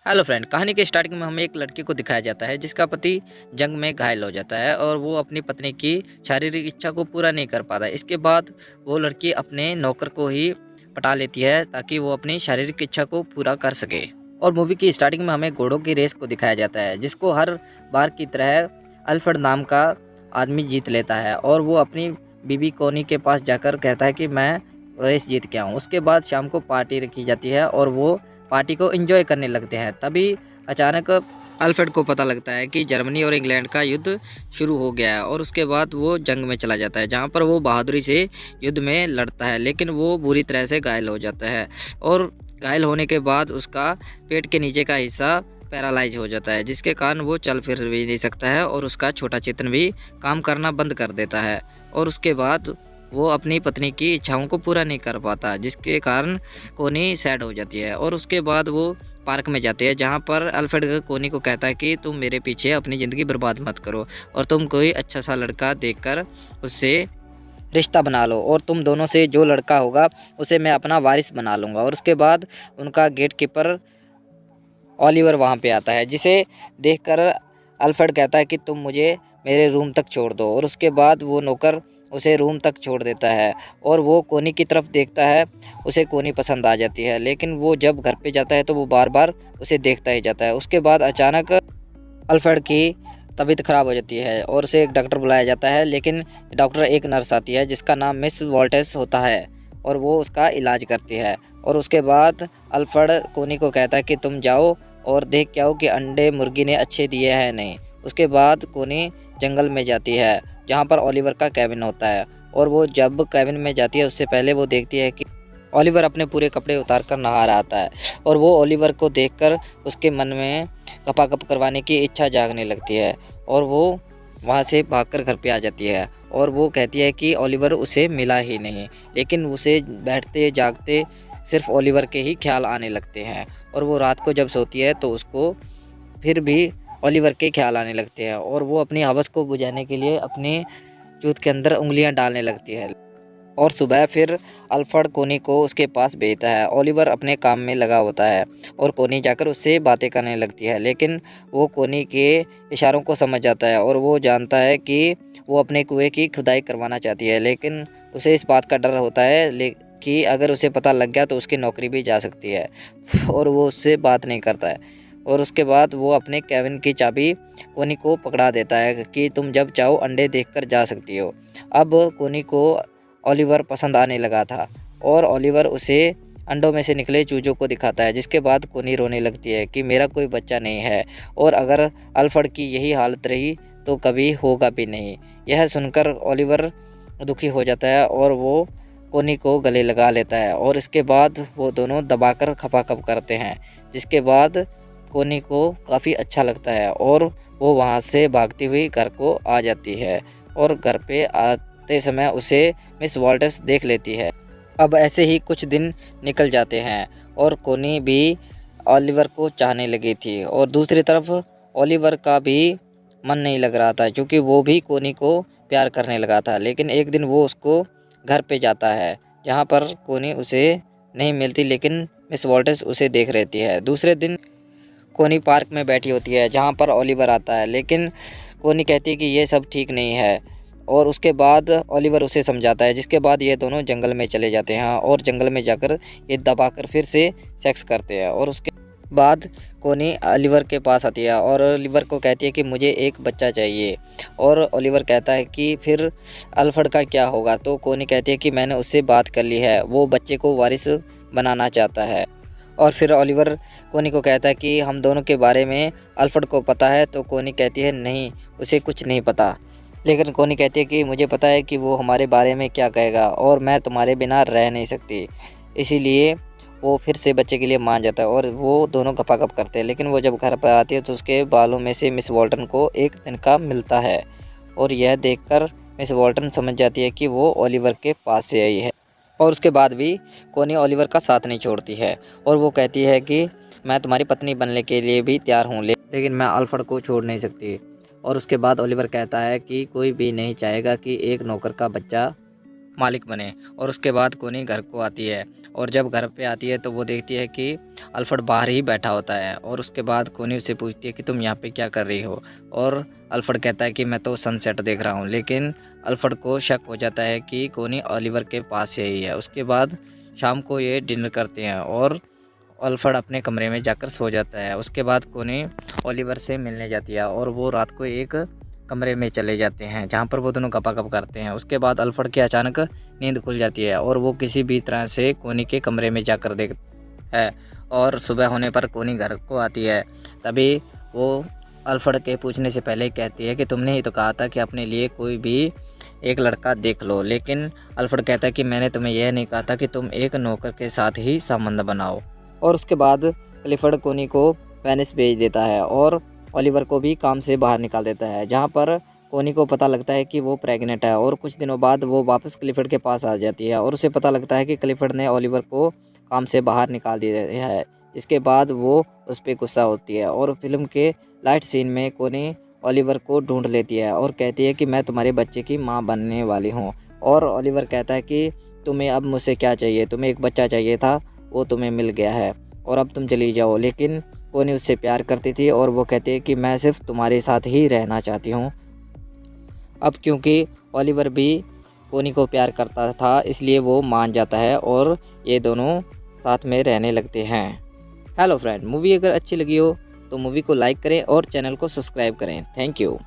Hello friend, कहानी के starting में हमें एक लड़के को दिखाया जाता है जिसका पति जंग में घायल हो जाता है और वो अपनी पत्नी की शारीरिक इच्छा को पूरा नहीं कर पाता। इसके बाद वो लड़की अपने नौकर को ही पटा लेती है ताकि वो अपनी शारीरिक इच्छा को पूरा कर सके। और मूवी की स्टार्टिंग में हमें घोड़ों की रेस को दिखाया जाता है जिसको हर बार की तरह अल्फ्रेड नाम का आदमी जीत लेता है और वो अपनी बीबी कोनी के पास जाकर कहता है कि मैं रेस जीत के आऊँ। उसके बाद शाम को पार्टी रखी जाती है और वो पार्टी को एंजॉय करने लगते हैं। तभी अचानक अल्फ्रेड को पता लगता है कि जर्मनी और इंग्लैंड का युद्ध शुरू हो गया है और उसके बाद वो जंग में चला जाता है जहाँ पर वो बहादुरी से युद्ध में लड़ता है, लेकिन वो बुरी तरह से घायल हो जाता है और घायल होने के बाद उसका पेट के नीचे का हिस्सा पैरालाइज हो जाता है जिसके कारण वो चल फिर भी नहीं सकता है और उसका छोटा चेतन भी काम करना बंद कर देता है और उसके बाद वो अपनी पत्नी की इच्छाओं को पूरा नहीं कर पाता जिसके कारण कोनी सैड हो जाती है। और उसके बाद वो पार्क में जाती है जहाँ पर अल्फ्रेड कोनी को कहता है कि तुम मेरे पीछे अपनी ज़िंदगी बर्बाद मत करो और तुम कोई अच्छा सा लड़का देखकर उससे रिश्ता बना लो और तुम दोनों से जो लड़का होगा उसे मैं अपना वारिस बना लूँगा। और उसके बाद उनका गेट कीपर ओलिवर वहाँ पे आता है जिसे देखकर अल्फ्रेड कहता है कि तुम मुझे मेरे रूम तक छोड़ दो और उसके बाद वो नौकर उसे रूम तक छोड़ देता है और वो कोनी की तरफ देखता है। उसे कोनी पसंद आ जाती है, लेकिन वो जब घर पे जाता है तो वो बार बार उसे देखता ही जाता है। उसके बाद अचानक अल्फ्रेड की तबीयत ख़राब हो जाती है और उसे एक डॉक्टर बुलाया जाता है, लेकिन डॉक्टर एक नर्स आती है जिसका नाम मिस वॉल्टेस होता है और वो उसका इलाज करती है। और उसके बाद अल्फ्रेड कोनी को कहता है कि तुम जाओ और देख के आओ कि अंडे मुर्गी ने अच्छे दिए हैं नहीं। उसके बाद कोनी जंगल में जाती है जहाँ पर ओलिवर का कैबिन होता है और वो जब कैबिन में जाती है उससे पहले वो देखती है कि ओलिवर अपने पूरे कपड़े उतार कर नहा रहा आता है और वो ओलिवर को देखकर उसके मन में गपागप करवाने की इच्छा जागने लगती है और वो वहाँ से भागकर घर पे आ जाती है और वो कहती है कि ओलिवर उसे मिला ही नहीं, लेकिन उसे बैठते जागते सिर्फ ओलिवर के ही ख्याल आने लगते हैं और वो रात को जब सोती है तो उसको फिर भी ओलिवर के ख्याल आने लगते हैं और वो अपनी हवस को बुझाने के लिए अपने जूत के अंदर उंगलियां डालने लगती है। और सुबह फिर अल्फ्रेड कोनी को उसके पास भेजता है। ओलिवर अपने काम में लगा होता है और कोनी जाकर उससे बातें करने लगती है, लेकिन वो कोनी के इशारों को समझ जाता है और वो जानता है कि वो अपने कुएं की खुदाई करवाना चाहती है, लेकिन उसे इस बात का डर होता है कि अगर उसे पता लग गया तो उसकी नौकरी भी जा सकती है और वो उससे बात नहीं करता है। और उसके बाद वो अपने कैबिन की चाबी कोनी को पकड़ा देता है कि तुम जब चाहो अंडे देखकर जा सकती हो। अब कोनी को ओलिवर पसंद आने लगा था और ओलिवर उसे अंडों में से निकले चूजों को दिखाता है, जिसके बाद कोनी रोने लगती है कि मेरा कोई बच्चा नहीं है और अगर अल्फ्रेड की यही हालत रही तो कभी होगा भी नहीं। यह सुनकर ओलिवर दुखी हो जाता है और वो कोनी को गले लगा लेता है और इसके बाद वो दोनों दबाकर खपाखप करते हैं, जिसके बाद कोनी को काफ़ी अच्छा लगता है और वो वहाँ से भागती हुई घर को आ जाती है और घर पे आते समय उसे मिस वॉल्टेस देख लेती है। अब ऐसे ही कुछ दिन निकल जाते हैं और कोनी भी ओलिवर को चाहने लगी थी और दूसरी तरफ ओलिवर का भी मन नहीं लग रहा था क्योंकि वो भी कोनी को प्यार करने लगा था। लेकिन एक दिन वो उसको घर पे जाता है जहाँ पर कोनी उसे नहीं मिलती, लेकिन मिस वॉल्टेस उसे देख रहती है। दूसरे दिन कोनी पार्क में बैठी होती है जहाँ पर ओलिवर आता है, लेकिन कोनी कहती है कि ये सब ठीक नहीं है और उसके बाद ओलिवर उसे समझाता है, जिसके बाद ये दोनों जंगल में चले जाते हैं और जंगल में जाकर ये दबाकर फिर से सेक्स करते हैं। और उसके बाद कोनी ओलिवर के पास आती है और ओलिवर को कहती है कि मुझे एक बच्चा चाहिए और ओलिवर कहता है कि फिर अल्फ्रेड का क्या होगा। तो कोनी कहती है कि मैंने उससे बात कर ली है, वो बच्चे को वारिस बनाना चाहता है। और फिर ओलिवर कोनी को कहता है कि हम दोनों के बारे में अल्फ्रेड को पता है। तो कोनी कहती है नहीं, उसे कुछ नहीं पता। लेकिन कोनी कहती है कि मुझे पता है कि वो हमारे बारे में क्या कहेगा और मैं तुम्हारे बिना रह नहीं सकती। इसीलिए वो फिर से बच्चे के लिए मान जाता है और वो दोनों गपागप करते हैं। लेकिन वो जब घर पर आती है तो उसके बालों में से मिस वॉल्टन को एक तिनका मिलता है और यह देखकर मिस वॉल्टन समझ जाती है कि वो ओलिवर के पास से आई है। और उसके बाद भी कोनी ओलिवर का साथ नहीं छोड़ती है और वो कहती है कि मैं तुम्हारी पत्नी बनने के लिए भी तैयार हूँ, लेकिन मैं अल्फ्रेड को छोड़ नहीं सकती। और उसके बाद ओलिवर कहता है कि कोई भी नहीं चाहेगा कि एक नौकर का बच्चा मालिक बने। और उसके बाद कोनी घर को आती है और जब घर पे आती है तो वो देखती है कि अल्फ्रेड बाहर ही बैठा होता है। और उसके बाद कोनी उससे पूछती है कि तुम यहाँ पे क्या कर रही हो। और अल्फ्रेड कहता है कि मैं तो सनसेट देख रहा हूँ। लेकिन अल्फ्रेड को शक हो जाता है कि कोनी ओलिवर के पास ही है। उसके बाद शाम को ये डिनर करते हैं और अल्फ्रेड अपने कमरे में जाकर सो जाता है। उसके बाद कोनी ओलिवर से मिलने जाती है और वो रात को एक कमरे में चले जाते हैं जहाँ पर वो दोनों गपागप करते हैं। उसके बाद अल्फ्रेड की अचानक नींद खुल जाती है और वो किसी भी तरह से कोनी के कमरे में जाकर देखता है। और सुबह होने पर कोनी घर को आती है। तभी वो अल्फ्रेड के पूछने से पहले कहती है कि तुमने ही तो कहा था कि अपने लिए कोई भी एक लड़का देख लो। लेकिन अल्फ्रेड कहता है कि मैंने तुम्हें यह नहीं कहा था कि तुम एक नौकर के साथ ही संबंध बनाओ। और उसके बाद क्लिफर्ड कोनी को वेनिस भेज देता है और ओलिवर को भी काम से बाहर निकाल देता है, जहाँ पर कोनी को पता लगता है कि वो प्रेग्नेंट है। और कुछ दिनों बाद वो वापस क्लिफर्ड के पास आ जाती है और उसे पता लगता है कि क्लिफर्ड ने ओलिवर को काम से बाहर निकाल दिया है। इसके बाद वो उस पर गुस्सा होती है और फिल्म के लास्ट सीन में कोनी ओलिवर को ढूंढ लेती है और कहती है कि मैं तुम्हारे बच्चे की माँ बनने वाली हूँ। और ओलिवर कहता है कि तुम्हें अब मुझसे क्या चाहिए, तुम्हें एक बच्चा चाहिए था, वो तुम्हें मिल गया है और अब तुम चली जाओ। लेकिन कोनी उससे प्यार करती थी और वो कहती है कि मैं सिर्फ तुम्हारे साथ ही रहना चाहती हूँ। अब क्योंकि ओलिवर भी कोनी को प्यार करता था इसलिए वो मान जाता है और ये दोनों साथ में रहने लगते हैं। हेलो फ्रेंड, मूवी अगर अच्छी लगी हो तो मूवी को लाइक करें और चैनल को सब्सक्राइब करें। Thank you.